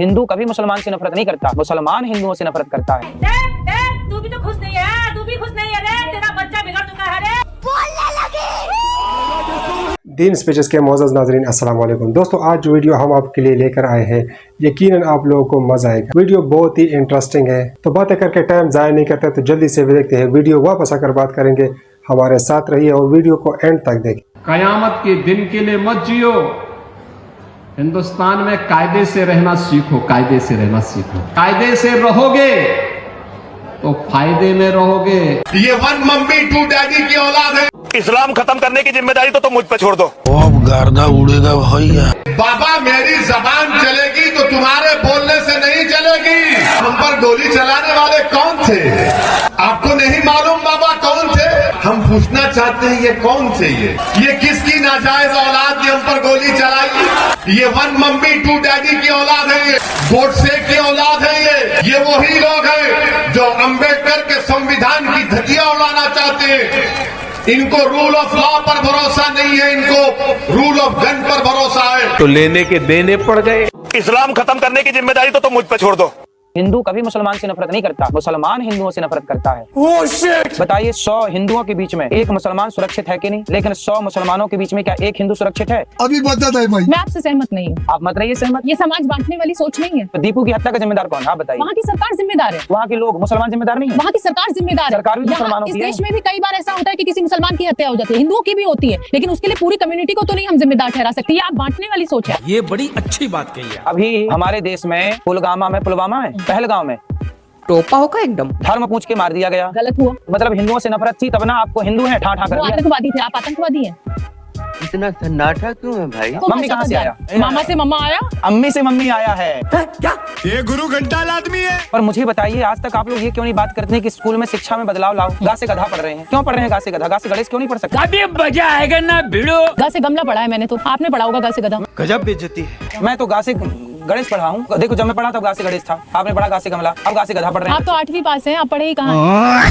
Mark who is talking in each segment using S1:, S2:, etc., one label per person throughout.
S1: हिंदू कभी मुसलमान से नफरत नहीं करता, मुसलमान हिंदुओं से नफरत करता है।
S2: तू भी तो खुश नहीं है, तू भी खुश नहीं है रे, तेरा बच्चा बिगड़ चुका है रे। बोलने लगी।
S3: दीन स्पीचेस के मोअज़्ज़ज़ नाज़रीन अस्सलाम वालेकुम। दोस्तों आज जो वीडियो हम आपके लिए लेकर आए हैं यकीनन आप लोगों को मजा आएगा। वीडियो बहुत ही इंटरेस्टिंग है, तो बातें करके टाइम ज़ाया नहीं करते तो जल्दी से देखते हैं वीडियो। वापस आकर बात करेंगे, हमारे साथ रहिए और वीडियो को एंड तक देखें।
S4: कयामत के दिन के लिए मत जियो, हिंदुस्तान में कायदे से रहना सीखो, कायदे से रहना सीखो। कायदे से रहोगे तो फायदे में रहोगे।
S5: ये वन मम्मी टू डैडी की औलाद है।
S6: इस्लाम खत्म करने की जिम्मेदारी तो मुझ पे छोड़ दो।
S7: अब गर्दा उड़ेगा भैया।
S5: बाबा मेरी जबान चलेगी तो तुम्हारे बोलने से नहीं चलेगी। हम पर गोली चलाने वाले कौन थे आपको नहीं मालूम? बाबा कौन थे? हम पूछना चाहते हैं ये कौन थे? ये किसकी नाजायज औलाद ने हम पर गोली चलाई? ये वन मम्मी टू डैडी की औलाद है, ये गोडसे की औलाद है। ये वही लोग हैं जो अम्बेडकर के संविधान की धज्जियां उड़ाना चाहते हैं। इनको रूल ऑफ लॉ पर भरोसा नहीं है, इनको रूल ऑफ गन पर भरोसा है।
S6: तो लेने के देने पड़ गए। इस्लाम खत्म करने की जिम्मेदारी तो मुझ पे छोड़ दो।
S1: हिंदू कभी मुसलमान से नफरत नहीं करता, मुसलमान हिंदुओं से नफरत करता है। बताइए 100 हिंदुओं के बीच में एक मुसलमान सुरक्षित है कि नहीं? लेकिन 100 मुसलमानों के बीच में क्या एक हिंदू सुरक्षित है?
S7: अभी बता भाई।
S8: मैं आपसे सहमत नहीं हूँ।
S1: आप मत रहिए सहमत।
S8: ये समाज बांटने वाली सोच नहीं है।
S1: तो दीपू की हत्या का जिम्मेदार कौन है? आप बताइए।
S8: वहाँ की सरकार जिम्मेदार है।
S1: वहाँ के लोग मुसलमान जिम्मेदार नहीं है?
S8: वहाँ की सरकार जिम्मेदार है।
S1: सरकार भी
S8: यहाँ
S1: मुसलमानों
S8: इस
S1: की है।
S8: देश में भी कई बार ऐसा होता है कि किसी मुसलमान की हत्या हो जाती है, हिंदुओं की भी होती है, लेकिन उसके लिए पूरी कम्युनिटी को तो नहीं हम जिम्मेदार ठहरा सकते। ये आप बांटने वाली सोच है।
S7: ये बड़ी अच्छी बात कही है।
S1: अभी हमारे देश में पुलवामा है, पहलगाम में
S9: टोपा होगा एकदम,
S1: धर्म पूछ के मार दिया गया।
S8: गलत हुआ।
S1: मतलब हिंदुओं से नफरत थी तब ना आपको हिंदू है ठा ठा कर
S8: वो
S1: दिया।
S8: आतंकवादी थे, आप आतंकवादी हैं।
S9: इतना सन्नाटा क्यों है भाई?
S1: मम्मी कहाँ से आया?
S8: मामा से मम्मा आया,
S1: अम्मी से मम्मी आया है।
S7: ये गुरु घंटाल आदमी है।
S1: पर मुझे बताइए आज तक आप लोग ये क्यों नहीं बात करते हैं कि स्कूल में शिक्षा में बदलाव लाओ? गा से गधा पढ़ रहे हैं, क्यों पढ़ रहे हैं गा से गधा? गा से गणेश क्यों नहीं पढ़ सकते?
S9: अभी बजा आएगा ना भिड़ो।
S8: गा से गमला पढ़ा है मैंने, तो आपने पढ़ा होगा गा से गधा।
S7: गजब बेइज्जती है।
S1: मैं तो गा से गणेश पढ़ा हूँ। देखो जब मैं पढ़ा तब गा से गणेश था, आपने पढ़ा गा से गमला, अब गा से गधा पढ़ रहे हैं।
S8: आप तो 8वीं पास हैं, आप पढ़े ही कहाँ?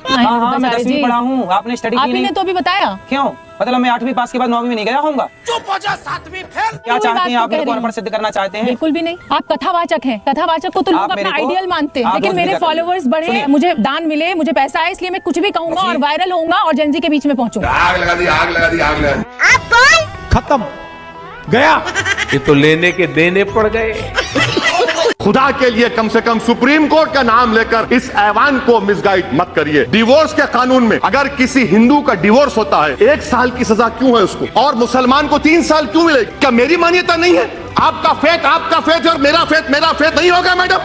S1: हाँ मैं 10वीं पढ़ा हूँ, आपने स्टडी की
S8: आपने
S1: नहीं।
S8: तो अभी बताया।
S1: क्यों? मतलब मैं 8वीं पास के बाद 9वीं में नहीं गया होऊंगा?
S7: चुप हो जा, 7वीं फेल।
S1: क्या चाहते हैं आप? मेरे को अनपढ़ सिद्ध करना चाहते हैं?
S8: बिल्कुल भी नहीं। आप कथावाचक हैं। कथावाचक को तो लोग
S1: आप
S8: अपना
S1: मेरे को-
S8: आइडियल मानते हैं,
S1: आप
S8: लेकिन
S1: रोज
S8: मेरे
S1: भी कर-
S8: फॉलोअर्स बढ़े,
S1: सुनिए।
S8: मुझे दान मिले, मुझे पैसा है, इसलिए मैं कुछ भी कहूंगा और वायरल होऊंगा और जेनजी के बीच में पहुंचूंगा।
S5: आग लगा दी, आग लगा दी, आग लगा दी।
S7: खत्म गया।
S6: ये तो लेने के देने पड़ गए।
S5: खुदा के लिए कम से कम सुप्रीम कोर्ट का नाम लेकर इस ऐवान को मिसगाइड मत करिए। डिवोर्स के कानून में अगर किसी हिंदू का डिवोर्स होता है 1 साल की सजा क्यों है उसको, और मुसलमान को 3 साल क्यों मिलेगी? क्या मेरी मान्यता नहीं है? आपका फेथ और मेरा फेथ नहीं होगा मैडम?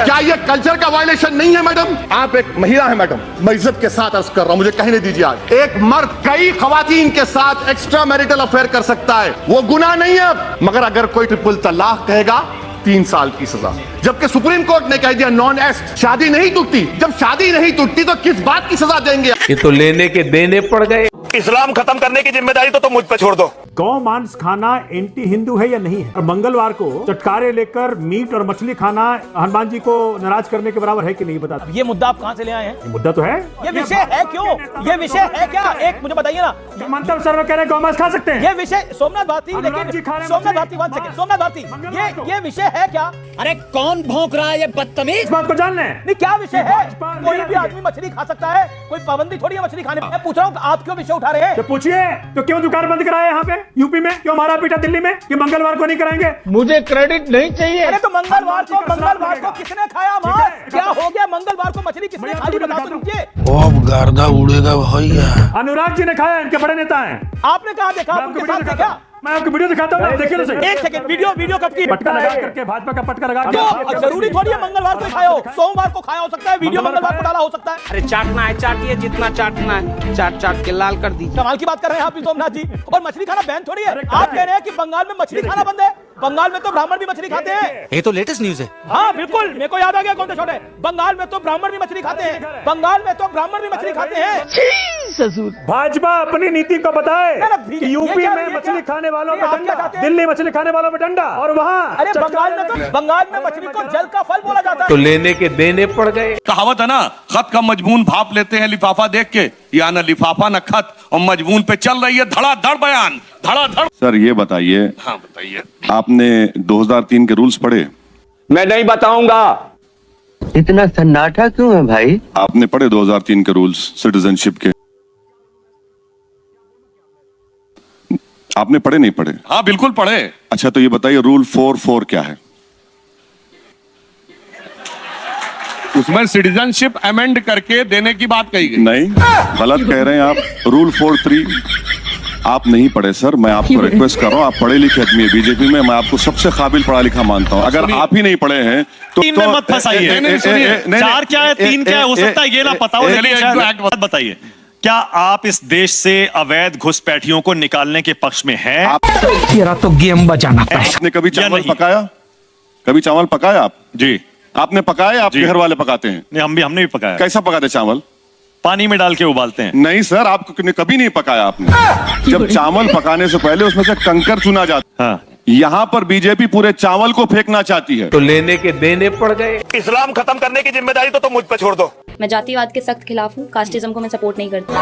S5: क्या ये कल्चर का वायलेशन नहीं है मैडम? आप एक महिला है मैडम, मैं इज्जत के साथ अर्ज कर रहा हूं, मुझे कहने दीजिए। आज एक मर्द कई खवातीन के साथ एक्स्ट्रा मैरिटल अफेयर कर सकता है, वो गुनाह नहीं है। मगर अगर कोई ट्रिपल तलाक कहेगा 3 साल की सजा, जबकि सुप्रीम कोर्ट ने कह दिया नॉन एस्ट शादी नहीं टूटती। जब शादी नहीं टूटती तो किस बात की सजा देंगे?
S6: ये तो लेने के देने पड़ गए। इस्लाम खत्म करने की जिम्मेदारी तो मुझ पे छोड़ दो।
S10: गौ मांस खाना एंटी हिंदू है या नहीं है? और मंगलवार को चटकारे लेकर मीट और मछली खाना हनुमान जी को नाराज करने के बराबर है कि नहीं? बता।
S11: ये मुद्दा आप कहाँ से ले आए हैं?
S10: ये मुद्दा तो है।
S11: ये विषय है क्यों? ये विषय है क्या? एक मुझे बताइए ना।
S10: मंत्र सर कह रहे गौ मांस खा सकते हैं।
S11: ये विषय सोमनाथ भारती,
S10: अनुराग जी
S11: लेकिन
S10: खा रहे हैं
S11: सोमनाथ
S10: मछली।
S11: भारती, 1 सेकंड, सोमनाथ भारती,
S10: मंगलवार को।
S11: ये विषय है क्या?
S9: अरे कौन भौंक रहा है ये बदतमीज?
S10: इस बात को जान लें।
S11: नहीं क्या विषय है?
S10: भाजपा
S11: कोई
S10: ले
S11: भी
S10: रही है।
S11: आदमी मछली खा सकता है, कोई पाबंदी थोड़ी है मछली खाने में। मैं पूछ रहा हूँ आप क्यों विषय उठा रहे हैं?
S10: तो पूछिए तो क्यों दुकान बंद कराया यहाँ पे यूपी में? क्यों मारा पीटा दिल्ली में कि मंगलवार को नहीं कराएंगे?
S9: मुझे क्रेडिट नहीं चाहिए।
S11: अरे तो मंगलवार को
S10: लगेगा।
S11: किसने खाया मांस? क्या हो गया? मंगलवार को मछली किसने
S10: मैं
S11: खाई?
S10: आपको
S11: बता तो
S10: दिखाता
S11: दीजिए।
S7: अब गर्दा उड़ेगा भैया।
S10: अनुराग जी ने खाया, इनके बड़े नेता हैं।
S11: आपने कहा देखा?
S10: मैं
S11: आप
S10: आपको
S11: उनके
S10: वीडियो
S11: साथ
S10: दिखाता
S11: देखा?
S10: हूं। मैं आपको वीडियो दिखाता हूँ, आप देखिए तो सही।
S11: 1 सेकंड, वीडियो कब की?
S10: पटका लगा करके, भाजपा का पटका लगा
S11: तो जरूरी थोड़ी है मंगलवार को खाया हो, सोमवार को खाया हो सकता है, वीडियो मंगलवार को डाला हो सकता है।
S9: अरे चाटना है चाटिए, जितना चाटना है चाट के लाल कर दी।
S11: कमाल की बात कर रहे हैं आप भी सोमनाथ जी। और मछली खाना बैन थोड़ी है। आप कह रहे हैं कि बंगाल में मछली खाना बंद है। बंगाल में तो ब्राह्मण भी मछली खाते हैं।
S7: ये तो लेटेस्ट न्यूज है।
S11: हाँ बिल्कुल, मेरे को याद आ गया कौन सा शॉट है। बंगाल में तो ब्राह्मण भी मछली खाते हैं। बंगाल में तो ब्राह्मण भी मछली खाते हैं।
S7: ससुर।
S10: भाजपा अपनी नीति को बताए
S11: भी-
S10: कि
S11: ये
S10: यूपी
S11: क्या-
S10: में
S11: ये
S10: मछली
S11: क्या-
S10: खाने वालों
S11: ये
S10: पे
S11: आप क्या
S10: डंडा,
S11: चाहते हैं?
S10: दिल्ली मछली खाने वालों पे डंडा, और वहाँ
S11: अरे बंगाल में मछली को जल का फल बोला जाता है।
S7: लेने के देने पड़ गए।
S6: कहावत है ना, खत का मजमून भाप लेते हैं लिफाफा देख के, या ना लिफाफा ना खत, और मजमून पे चल रही है धड़ाधड़ बयान, धड़ाधड़।
S5: सर ये बताइए,
S6: हाँ बताइए।
S5: आपने 2003 के रूल्स पढ़े?
S9: मैं नहीं बताऊंगा।
S7: इतना सन्नाटा क्यों है भाई?
S5: आपने पढ़े 2003 के रूल्स सिटीजनशिप के? आपने पढ़े नहीं पढ़े?
S6: हाँ बिल्कुल पढ़े।
S5: अच्छा तो ये बताइए रूल 4 क्या है?
S6: उसमें सिटीजनशिप अमेंड करके देने की बात कही गई।
S5: नहीं, गलत कह रहे हैं आप। रूल 4.3 आप नहीं पढ़े सर। मैं आपको रिक्वेस्ट कर रहा हूँ, आप पढ़े लिखे आदमी है बीजेपी में, मैं आपको सबसे काबिल पढ़ा लिखा मानता हूँ। अगर आप ही नहीं पढ़े हैं तो
S6: तीन में मत फंसाइए।
S5: चार
S6: क्या है, तीन क्या है, हो सकता है ये ना पता हो। चलिए बताइए, क्या आप इस देश से अवैध घुसपैठियों को निकालने के पक्ष में हैं?
S7: तेरा तो गेम बजाना था।
S5: आपने कभी चावल
S6: नहीं?
S5: पकाया? कभी चावल पकाया आप?
S6: जी
S5: आपने पकाया? आपके घर वाले पकाते हैं?
S6: नहीं, हमने भी पकाया।
S5: कैसा पकाते चावल?
S6: पानी में डाल के उबालते हैं।
S5: नहीं सर, आपने कभी नहीं पकाया आपने। जब चावल पकाने से पहले उसमें से कंकर चुना जाता है।
S6: हाँ।
S5: यहाँ पर बीजेपी पूरे चावल को फेंकना चाहती है।
S7: तो लेने के देने पड़ गए।
S6: इस्लाम खत्म करने की जिम्मेदारी तो मुझ पर छोड़ दो।
S2: मैं जातिवाद के सख्त खिलाफ हूँ, कास्टिज्म को मैं सपोर्ट नहीं करती।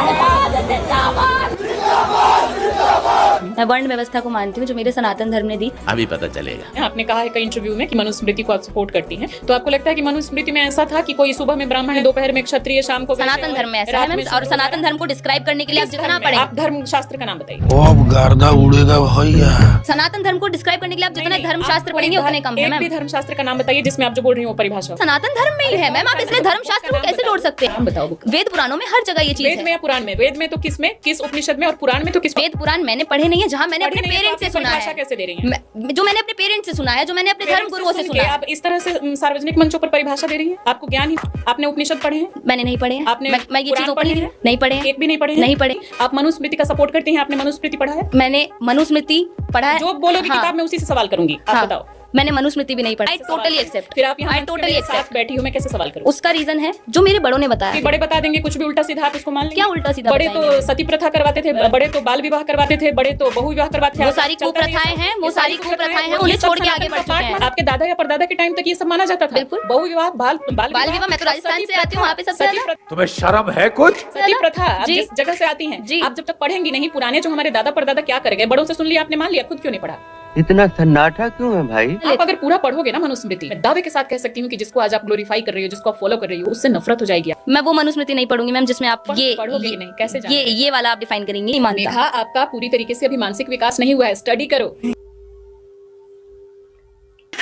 S2: मैं वर्ण व्यवस्था को मानती हूँ जो मेरे सनातन धर्म ने दी।
S7: अभी पता चलेगा।
S8: आपने कहा है कई इंटरव्यू में कि मनुस्मृति को आप सपोर्ट करती हैं, तो आपको लगता है कि मनुस्मृति में ऐसा था कि कोई सुबह में ब्राह्मण है, दोपहर में क्षत्रिय, शाम को
S2: सनातन धर्म में ऐसा है मैम, और सनातन धर्म को डिस्क्राइब करने के लिए आप जितना पढ़ें,
S8: आप धर्म शास्त्र का नाम बताइए।
S7: अब गर्दा उड़ेगा भैया।
S2: सनातन धर्म को डिस्क्राइब करने के लिए आप जितना धर्म शास्त्र पढ़ेंगे उतने कम है
S8: एक
S2: मैम।
S8: भी धर्म शास्त्र का नाम बताइए जिसमें आप जो बोल रही हो परिभाषा
S2: सनातन धर्म में ही है मैम, आप इसमें धर्म शास्त्र को कैसे जोड़ सकते हैं? बताओ, वेद पुराणों में हर जगह ये चीज
S8: वेद में
S2: है।
S8: या पुराण में? वेद में तो किस में, किस उपनिषद में, और पुराण में तो किस?
S2: वेद पुराण मैंने पढ़े नहीं है, जहाँ मैंने अपने पेरेंट्स से सुना है।
S8: कैसे दे रही हैं?
S2: जो मैंने अपने पेरेंट्स से सुना है, जो मैंने अपने धर्म गुरुओं से सुना है।
S8: आप इस तरह से सार्वजनिक मंचों पर परिभाषा दे रही हैं? आपको ज्ञान ही? आपने उपनिषद पढ़े हैं?
S2: मैंने नहीं पढ़े हैं।
S8: आपने
S2: मैं ये चीज
S8: पुराण पढ़े
S2: ओपनली
S8: हैं?
S2: नहीं पढ़े हैं।
S8: एक भी नहीं पढ़े हैं?
S2: नहीं पढ़े।
S8: आप मनुस्मृति का सपोर्ट करती हैं? आपने मनुस्मृति पढ़ा है?
S2: मैंने मनुस्मृति पढ़ा है।
S8: जो बोलोगे किताब में उसी से सवाल करूंगी। आप बताओ।
S2: मैंने मनुस्मृति भी नहीं पढ़ा। I totally accept.
S8: फिर आप यहाँ
S2: टोटली एक्सेप्ट
S8: बैठी हूँ, मैं कैसे सवाल करूँ?
S2: उसका रीजन है जो मेरे बड़ों ने बताया।
S8: कि बड़े बता देंगे कुछ भी उल्टा सीधा, आप उसको मान लेंगे?
S2: क्या उल्टा सीधा
S8: बड़े
S2: बताएंगे?
S8: तो सती प्रथा करवाते थे, बड़े तो बाल विवाह करवाते थे, बड़े तो बहु विवाह करवाते थे।
S2: वो सारी कुप्रथाएं हैं, वो सारी कुप्रथाएं हैं, उन्हें छोड़ के आगे बढ़ चुके हैं।
S8: आपके दादा या परदादा के टाइम तक ये सब माना जाता था।
S2: बिल्कुल।
S8: बहु विवाह, बाल
S2: विवाह, मैं तो राजस्थान से आती हूँ, वहाँ पे सबसे ज्यादा।
S7: तुम्हें शर्म है कुछ?
S8: सती प्रथा, आप
S2: जी।
S8: जिस जगह से आती हैं,
S2: जी।
S8: आप जब तक पढ़ेंगी नहीं पुराने जो हमारे दादा परदादा क्या कर गए, बड़ों से सुन लिया आपने, मान लिया, खुद क्यों नहीं पढ़ा?
S7: इतना सन्नाटा क्यों है भाई?
S8: आप अगर पूरा पढ़ोगे ना मनुस्मृति, मैं दावे के साथ कह सकती हूँ कि जिसको आज आप ग्लोरीफाई कर रही हो, जिसको आप फॉलो कर रही हो, उससे नफरत हो जाएगी।
S2: मैं वो मनुस्मृति नहीं पढ़ूंगी मैम जिसमें आप ये
S8: पढ़ोगे ही नहीं, कैसे जानते?
S2: ये वाला आप डिफाइन करेंगे। नहीं मानता।
S8: मेघा, आपका पूरी तरीके से अभी मानसिक विकास नहीं हुआ है, स्टडी करो।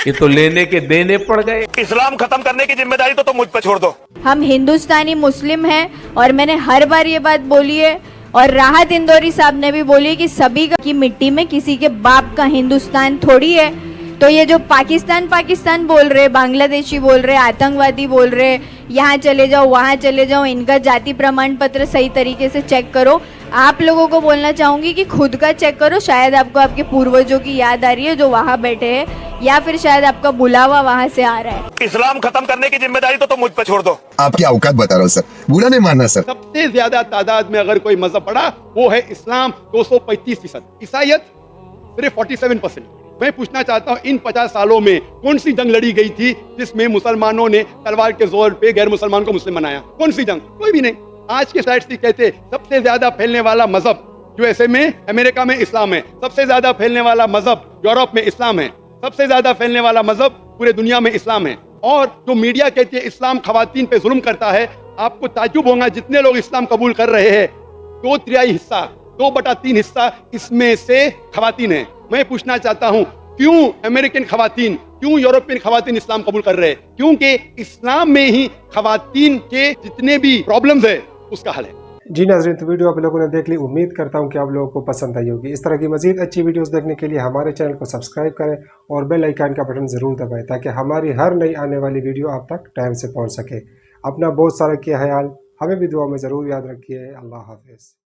S7: ये तो लेने के देने पड़ गए।
S6: इस्लाम खत्म करने की जिम्मेदारी तो मुझ पर छोड़ दो।
S2: हम हिंदुस्तानी मुस्लिम हैं और मैंने हर बार ये बात बोली है, और राहत इंदौरी साहब ने भी बोली कि सभी की मिट्टी में किसी के बाप का हिंदुस्तान थोड़ी है। तो ये जो पाकिस्तान पाकिस्तान बोल रहे, बांग्लादेशी बोल रहे, आतंकवादी बोल रहे, यहाँ चले जाओ वहाँ चले जाओ, इनका जाति प्रमाण पत्र सही तरीके से चेक करो। आप लोगों को बोलना चाहूंगी कि खुद का चेक करो, शायद आपको आपके पूर्वजों की याद आ रही है जो वहाँ बैठे हैं, या फिर शायद आपका बुलावा वहाँ से आ रहा है।
S6: इस्लाम खत्म करने की जिम्मेदारी तो मुझ पर छोड़ दो।
S12: आपकी औकात बता रहा हूँ सर, बुरा नहीं मानना सर।
S9: सबसे ज्यादा तादाद में अगर कोई मजहब पड़ा वो है इस्लाम, 235%। ईसाइयत सिर्फ 47%। मैं पूछना चाहता हूँ, इन 50 सालों में कौन सी जंग लड़ी गई थी जिसमें मुसलमानों ने तलवार के जोर पे गैर मुसलमान को मुस्लिम बनाया? कौन सी जंग? कोई भी नहीं। आज के स्टैटिस्टिक्स कहते सबसे ज्यादा फैलने वाला मजहब यूएसए में, अमेरिका में इस्लाम है। सबसे ज्यादा फैलने वाला मजहब यूरोप में इस्लाम है। सबसे ज्यादा फैलने वाला मजहब पूरे दुनिया में इस्लाम है। और जो मीडिया कहती है इस्लाम खवातीन पे जुल्म करता है, आपको ताज्जुब होगा जितने लोग इस्लाम कबूल कर रहे हैं 2/3 हिस्सा, 2/3 हिस्सा इसमें से खवातीन है। मैं पूछना चाहता हूँ, क्यों अमेरिकन खवातीन, क्यों यूरोपियन खवातीन इस्लाम कबूल कर रहे हैं? क्योंकि इस्लाम में ही खवातीन के जितने भी प्रॉब्लम्स है उसका हल है।
S3: जी नाज़रीन, तो वीडियो आप लोगों ने देख ली। उम्मीद करता हूं कि आप लोगों को पसंद आई होगी। इस तरह की मजीद अच्छी वीडियोस देखने के लिए हमारे चैनल को सब्सक्राइब करें और बेल आइकन का बटन ज़रूर दबाएं ताकि हमारी हर नई आने वाली वीडियो आप तक टाइम से पहुंच सके। अपना बहुत सारा ख्याल, हमें भी दुआ में ज़रूर याद रखिए। अल्लाह हाफिज़।